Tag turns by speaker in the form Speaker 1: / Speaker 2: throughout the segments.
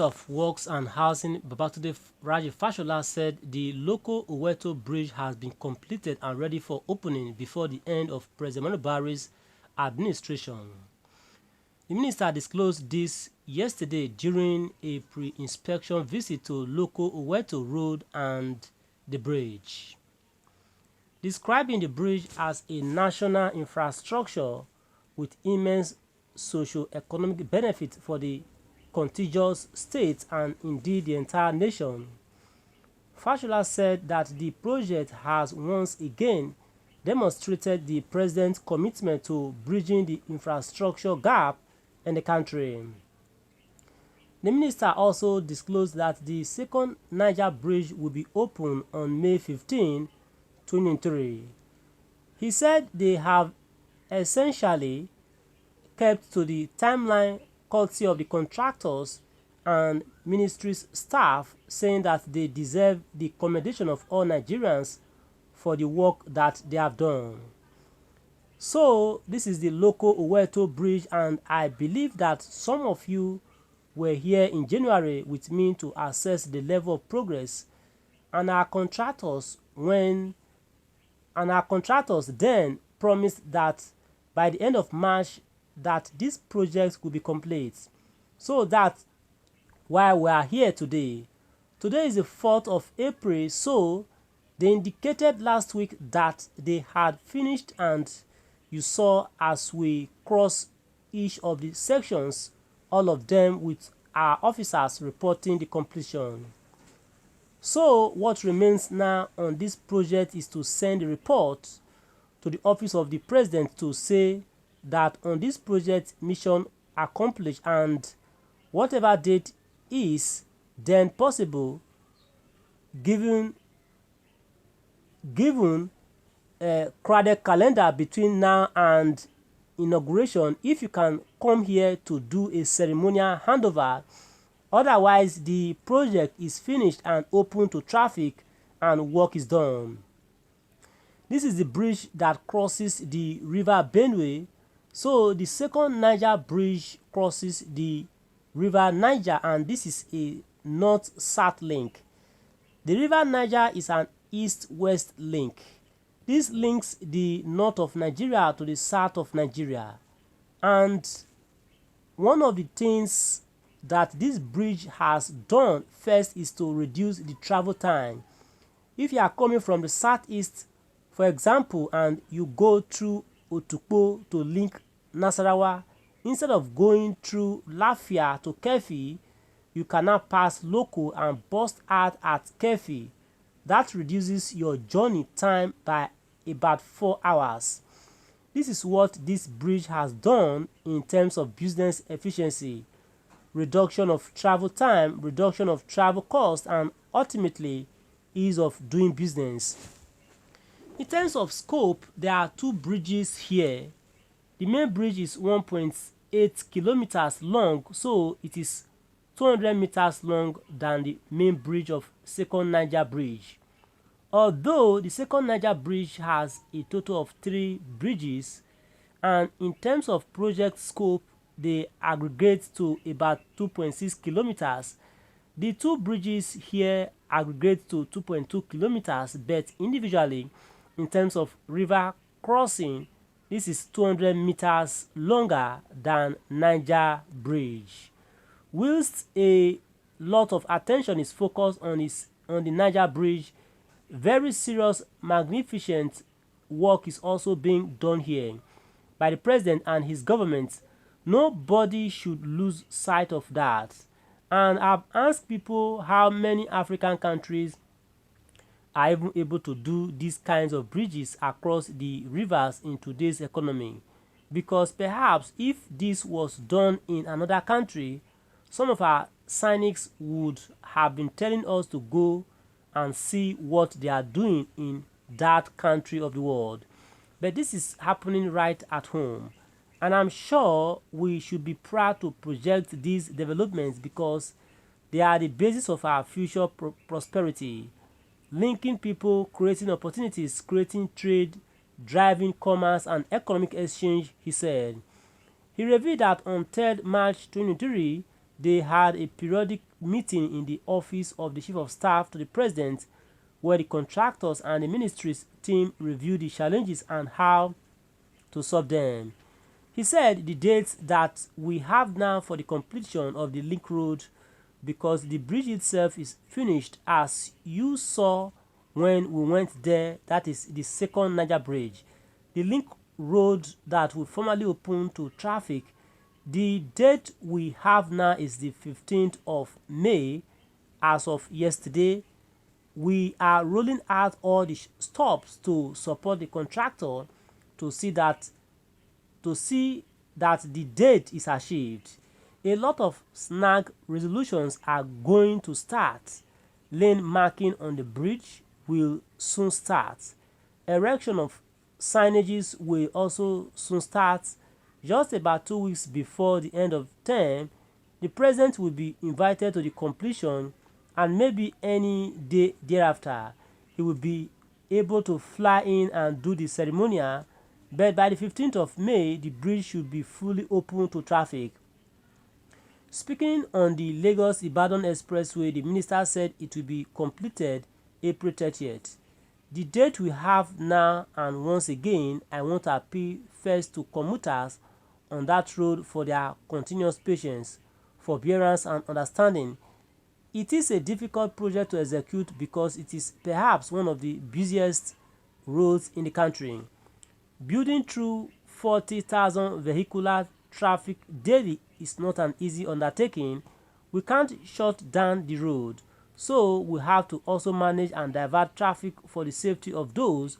Speaker 1: Minister of Works and Housing Babatunde Raji Fashola said the local Oweto Bridge has been completed and ready for opening before the end of President Buhari's administration. The minister disclosed this yesterday during a pre-inspection visit to local Oweto Road and the bridge. Describing the bridge as a national infrastructure with immense socio-economic benefit for the contiguous states and indeed the entire nation, Fashola said that the project has once again demonstrated the president's commitment to bridging the infrastructure gap in the country. The minister also disclosed that the second Niger Bridge will be opened on May 15, 2023. He said they have essentially kept to the timeline courtesy of the contractors and ministry's staff, saying that they deserve the commendation of all Nigerians for the work that they have done. So this is the local Oweto Bridge, and I believe that some of you were here in January with me to assess the level of progress, and our contractors then promised that by the end of March that this project will be complete. So that why we are here today. Today is the 4th of April, so they indicated last week that they had finished, and you saw as we cross each of the sections, all of them with our officers reporting the completion. So what remains now on this project is to send a report to the office of the president to say that on this project mission accomplished, and whatever date is then possible given a crowded calendar between now and inauguration, if you can come here to do a ceremonial handover. Otherwise the project is finished and open to traffic and work is done. This is the bridge that crosses the river Benue. So the second Niger Bridge crosses the river Niger, and this is a north-south link. The river Niger is an east-west link. This links the north of Nigeria to the south of Nigeria. And one of the things that this bridge has done first is to reduce the travel time. If you are coming from the southeast, for example, and you go through Otukpo to link Nasarawa, instead of going through Lafia to Kefi, you can now pass local and bust out at Kefi. That reduces your journey time by about 4 hours. This is what this bridge has done in terms of business efficiency, reduction of travel time, reduction of travel cost, and ultimately ease of doing business. In terms of scope, there are two bridges here. The main bridge is 1.8 kilometers long, so it is 200 meters long than the main bridge of second Niger Bridge. Although the second Niger Bridge has a total of 3 bridges, and in terms of project scope, they aggregate to about 2.6 kilometers. The two bridges here aggregate to 2.2 kilometers, but individually, in terms of river crossing, this is 200 meters longer than Niger Bridge. Whilst a lot of attention is focused on the Niger Bridge, very serious, magnificent work is also being done here by the president and his government. Nobody should lose sight of that. And I've asked people how many African countries are even able to do these kinds of bridges across the rivers in today's economy. Because perhaps if this was done in another country, some of our cynics would have been telling us to go and see what they are doing in that country of the world. But this is happening right at home. And I'm sure we should be proud to project these developments because they are the basis of our future prosperity. Linking people, creating opportunities, creating trade, driving commerce and economic exchange, he said. He revealed that on 3rd March 2023, They had a periodic meeting in the office of the Chief of Staff to the President, where the contractors and the ministry's team reviewed the challenges and how to solve them. He said the dates that we have now for the completion of the link road, because the bridge itself is finished, as you saw when we went there, that is the second Niger bridge. The link road that will formally open to traffic, the date we have now is the 15th of May. As of yesterday, we are rolling out all the stops to support the contractor to see that the date is achieved. A lot of snag resolutions are going to start. Lane marking on the bridge will soon start. Erection of signages will also soon start. Just about 2 weeks before the end of term, the President will be invited to the completion, and maybe any day thereafter he will be able to fly in and do the ceremonial. But by the 15th of May, the bridge should be fully open to traffic. Speaking on the Lagos-Ibadan Expressway, the minister said it will be completed April 30th. The date we have now, and once again, I want to appeal first to commuters on that road for their continuous patience, forbearance and understanding. It is a difficult project to execute because it is perhaps one of the busiest roads in the country. Building through 40,000 vehicular traffic daily is not an easy undertaking. We can't shut down the road, so we have to also manage and divert traffic for the safety of those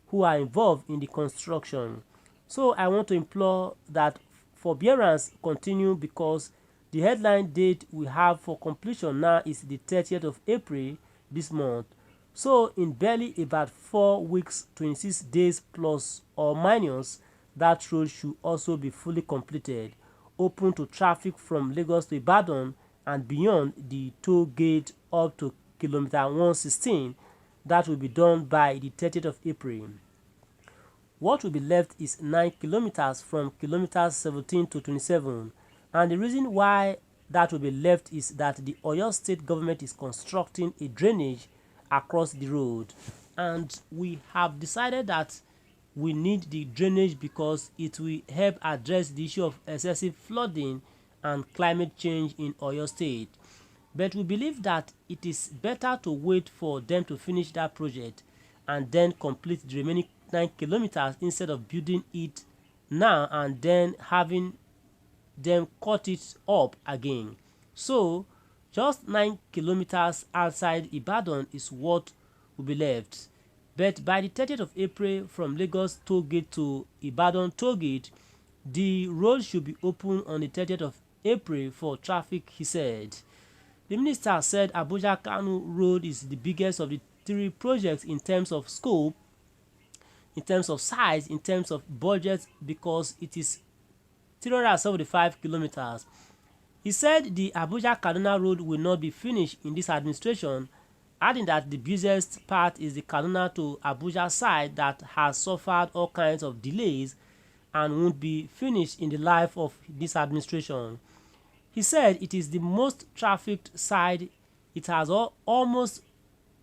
Speaker 1: who are involved in the construction. So I want to implore that forbearance continue, because the headline date we have for completion now is the 30th of April this month. So in barely about 4 weeks, 26 days plus or minus, that road should also be fully completed, open to traffic from Lagos to Ibadan and beyond the toll gate up to kilometer 116. That will be done by the 30th of April. What will be left is 9 kilometers from kilometers 17 to 27, and the reason why that will be left is that the Oyo State government is constructing a drainage across the road, and we have decided that we need the drainage because it will help address the issue of excessive flooding and climate change in Oyo State. But we believe that it is better to wait for them to finish that project and then complete the remaining 9 kilometers instead of building it now and then having them cut it up again. So just 9 kilometers outside Ibadan is what will be left. But by the 30th of April, from Lagos toll gate to Ibadan toll gate, the road should be open on the 30th of April for traffic, he said. The minister said Abuja-Kano Road is the biggest of the 3 projects in terms of scope, in terms of size, in terms of budget, because it is 375 kilometers. He said the Abuja-Kaduna Road will not be finished in this administration, adding that the busiest part is the Kaduna to Abuja side that has suffered all kinds of delays and won't be finished in the life of this administration. He said it is the most trafficked side. It has almost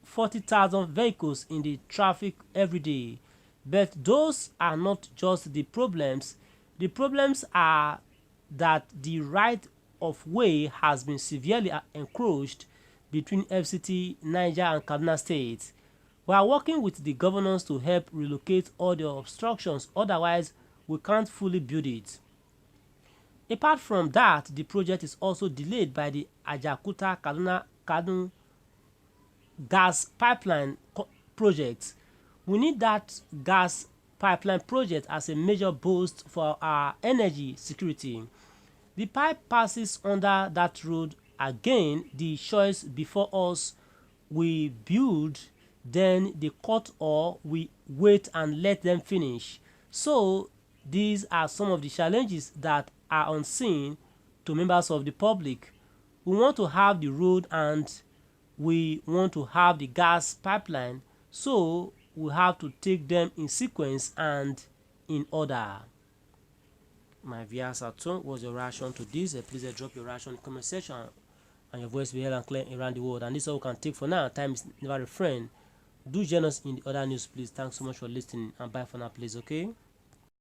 Speaker 1: 40,000 vehicles in the traffic every day. But those are not just the problems. The problems are that the right of way has been severely encroached between FCT, Niger and Kaduna states. We are working with the governors to help relocate all the obstructions, otherwise we can't fully build it. Apart from that, the project is also delayed by the Ajaokuta-Kaduna gas pipeline project. We need that gas pipeline project as a major boost for our energy security. The pipe passes under that road. Again, the choice before us: we build, then they cut, or we wait and let them finish. So these are some of the challenges that are unseen to members of the public. We want to have the road and we want to have the gas pipeline, so we have to take them in sequence and in order. My viewers at home, what's your reaction to this? Please drop your reaction in the comment section, and your voice will be heard and clear around the world. And this is all we can take for now. Time is never a friend. Do join us in the other news, please. Thanks so much for listening, and bye for now, please. Okay.